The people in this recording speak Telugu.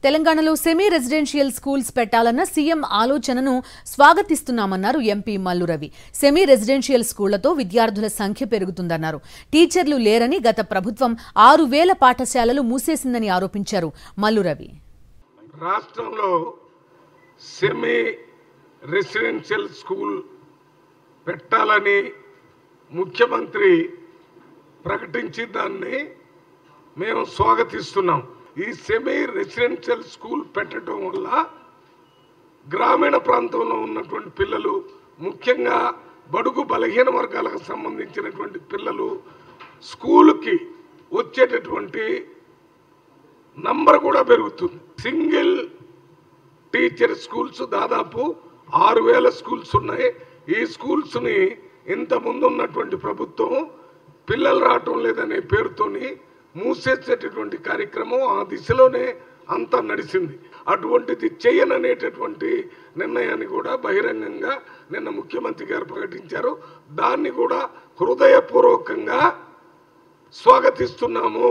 తెలంగాణలో సెమీ రెసిడెన్షియల్ స్కూల్స్ పెట్టాలన్న సీఎం ఆలోచనను స్వాగతిస్తున్నామన్నారు MP Mallu Ravi. Semi residential స్కూళ్లతో విద్యార్థుల సంఖ్య పెరుగుతుందన్నారు. టీచర్లు లేరని గత ప్రభుత్వం 6,000 పాఠశాలలు మూసేసిందని ఆరోపించారు మల్లు రవి. రాష్ట్రంలో సెమీ రెసిడెన్షియల్ స్కూల్ పెట్టాలని ముఖ్యమంత్రి ప్రకటించి దాన్ని మేము స్వాగతిస్తున్నాం. ఈ సెమీ రెసిడెన్షియల్ స్కూల్ పెట్టడం వల్ల గ్రామీణ ప్రాంతంలో ఉన్నటువంటి పిల్లలు, ముఖ్యంగా బడుగు బలహీన వర్గాలకు సంబంధించినటువంటి పిల్లలు స్కూల్కి వచ్చేటటువంటి నంబర్ కూడా పెరుగుతుంది. సింగిల్ టీచర్ స్కూల్స్ దాదాపు 6,000 స్కూల్స్ ఉన్నాయి. ఈ స్కూల్స్ని ఇంత ముందు ఉన్నటువంటి ప్రభుత్వం పిల్లలు రావటం లేదనే పేరుతోని మూసేసేటటువంటి కార్యక్రమం ఆ దిశలోనే అంతా నడిచింది. అటువంటిది చేయననేటటువంటి నిర్ణయాన్ని కూడా బహిరంగంగా నిన్న ముఖ్యమంత్రి గారు ప్రకటించారు. దాన్ని కూడా హృదయపూర్వకంగా స్వాగతిస్తున్నాము.